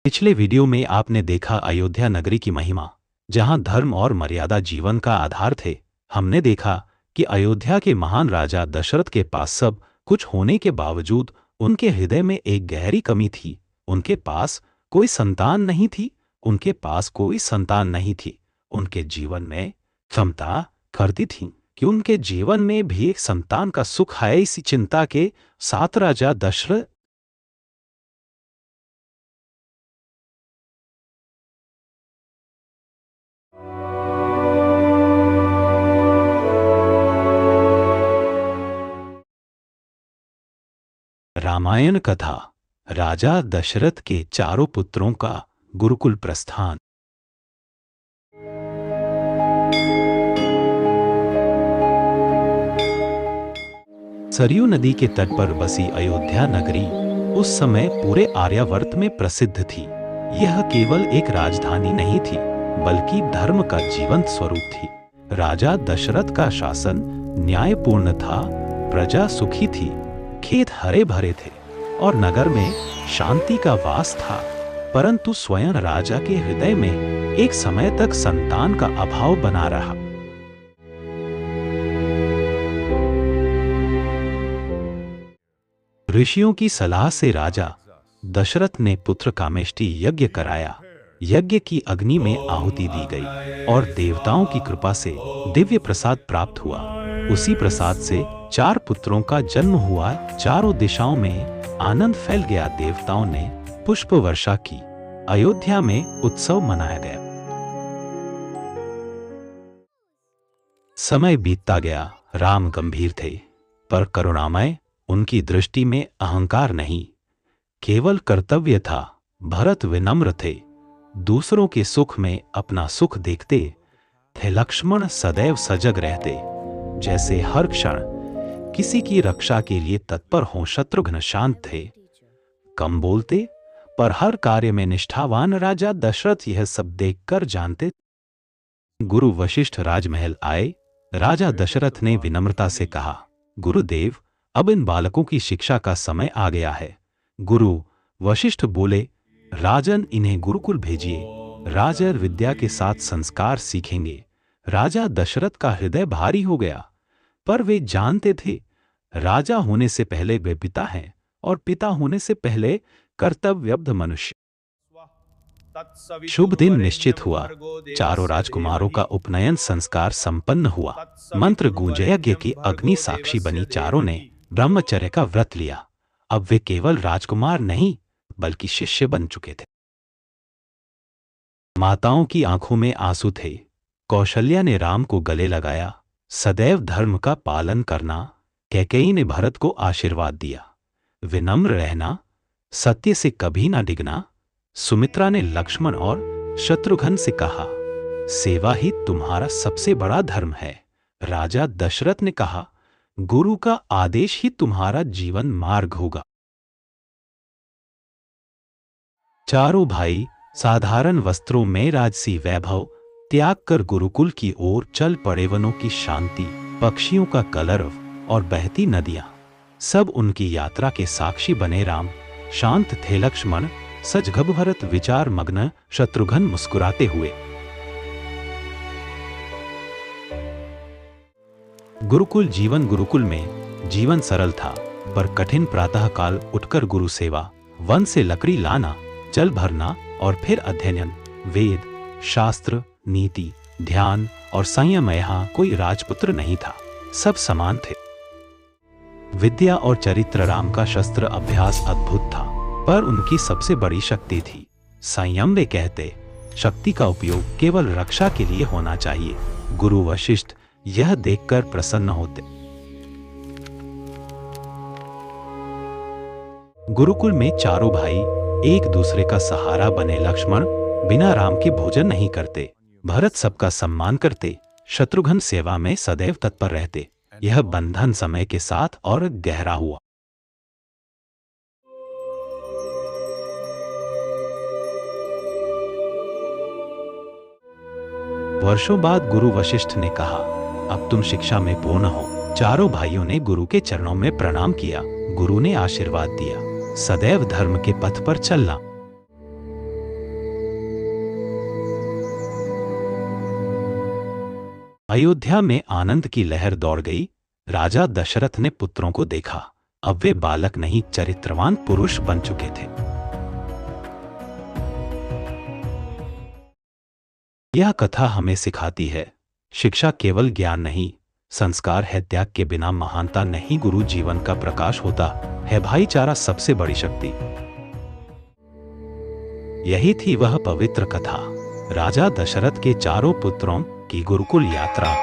पिछले वीडियो में आपने देखा अयोध्या नगरी की महिमा, जहां धर्म और मर्यादा जीवन का आधार थे। हमने देखा कि अयोध्या के महान राजा दशरथ के पास सब कुछ होने के बावजूद उनके हृदय में एक गहरी कमी थी। उनके पास कोई संतान नहीं थी। उनके जीवन में क्षमता करती थी कि उनके जीवन में भी एक संतान का सुख है। इसी चिंता के साथ राजा दशरथ रामायण कथा, राजा दशरथ के चारों पुत्रों का गुरुकुल प्रस्थान। सरयू नदी के तट पर बसी अयोध्या नगरी उस समय पूरे आर्यावर्त में प्रसिद्ध थी। यह केवल एक राजधानी नहीं थी, बल्कि धर्म का जीवंत स्वरूप थी। राजा दशरथ का शासन न्यायपूर्ण था, प्रजा सुखी थी, खेत हरे भरे थे और नगर में शांति का वास था। परंतु स्वयं राजा के हृदय में एक समय तक संतान का अभाव बना रहा। ऋषियों की सलाह से राजा दशरथ ने पुत्र कामेष्टि यज्ञ कराया। यज्ञ की अग्नि में आहुति दी गई और देवताओं की कृपा से दिव्य प्रसाद प्राप्त हुआ। उसी प्रसाद से 4 पुत्रों का जन्म हुआ। चारों दिशाओं में आनंद फैल गया। देवताओं ने पुष्प वर्षा की। अयोध्या में उत्सव मनाया गया। समय बीतता गया। राम गंभीर थे, पर करुणामय। उनकी दृष्टि में अहंकार नहीं, केवल कर्तव्य था। भरत विनम्र थे, दूसरों के सुख में अपना सुख देखते थे। लक्ष्मण सदैव सजग रहते, जैसे हर क्षण किसी की रक्षा के लिए तत्पर हों। शत्रुघ्न शांत थे, कम बोलते, पर हर कार्य में निष्ठावान। राजा दशरथ यह सब देखकर जानते। गुरु वशिष्ठ राजमहल आए। राजा दशरथ ने विनम्रता से कहा, गुरुदेव, अब इन बालकों की शिक्षा का समय आ गया है। गुरु वशिष्ठ बोले, राजन, इन्हें गुरुकुल भेजिए। राजा विद्या के साथ संस्कार सीखेंगे। राजा दशरथ का हृदय भारी हो गया, पर वे जानते थे राजा होने से पहले वे पिता हैं और पिता होने से पहले कर्तव्यबद्ध मनुष्य। शुभ दिन निश्चित हुआ। चारों राजकुमारों का उपनयन संस्कार संपन्न हुआ। मंत्र गूंजे। यज्ञ की अग्नि साक्षी बनी। चारों ने ब्रह्मचर्य का व्रत लिया। अब वे केवल राजकुमार नहीं, बल्कि शिष्य बन चुके थे। माताओं की आंखों में आंसू थे। कौशल्या ने राम को गले लगाया। सदैव धर्म का पालन करना। कैकेयी ने भरत को आशीर्वाद दिया, विनम्र रहना, सत्य से कभी ना डिगना। सुमित्रा ने लक्ष्मण और शत्रुघ्न से कहा, सेवा ही तुम्हारा सबसे बड़ा धर्म है। राजा दशरथ ने कहा, गुरु का आदेश ही तुम्हारा जीवन मार्ग होगा। चारों भाई साधारण वस्त्रों में राजसी वैभव त्याग कर गुरुकुल की ओर चल पड़े। वनों की शांति, पक्षियों का कलरव और बहती नदियां, सब उनकी यात्रा के साक्षी बने। राम शांत थे, लक्ष्मण सजग, भरत विचार मग्न, शत्रुघ्न मुस्कुराते हुए। गुरुकुल में जीवन सरल था, पर कठिन। प्रातः काल उठकर गुरु सेवा, वन से लकड़ी लाना, जल भरना और फिर अध्ययन। वेद, शास्त्र, नीति, ध्यान और संयम। यहाँ कोई राजपुत्र नहीं था, सब समान थे। विद्या और चरित्र। राम का शस्त्र अभ्यास अद्भुत था, पर उनकी सबसे बड़ी शक्ति थी संयम। वे कहते, शक्ति का उपयोग केवल रक्षा के लिए होना चाहिए। गुरु वशिष्ठ यह देखकर प्रसन्न होते। गुरुकुल में चारों भाई एक दूसरे का सहारा बने। लक्ष्मण बिना राम के भोजन नहीं करते, भरत सबका सम्मान करते, शत्रुघ्न सेवा में सदैव तत्पर रहते। यह बंधन समय के साथ और गहरा हुआ। वर्षों बाद गुरु वशिष्ठ ने कहा, अब तुम शिक्षा में पूर्ण हो। चारों भाइयों ने गुरु के चरणों में प्रणाम किया। गुरु ने आशीर्वाद दिया, सदैव धर्म के पथ पर चलना। अयोध्या में आनंद की लहर दौड़ गई। राजा दशरथ ने पुत्रों को देखा। अब वे बालक नहीं, चरित्रवान पुरुष बन चुके थे। यह कथा हमें सिखाती है, शिक्षा केवल ज्ञान नहीं, संस्कार है। त्याग के बिना महानता नहीं, गुरु जीवन का प्रकाश होता है। भाईचारा सबसे बड़ी शक्ति। यही थी वह पवित्र कथा, राजा दशरथ के चारों पुत्रों की गुरुकुल यात्रा।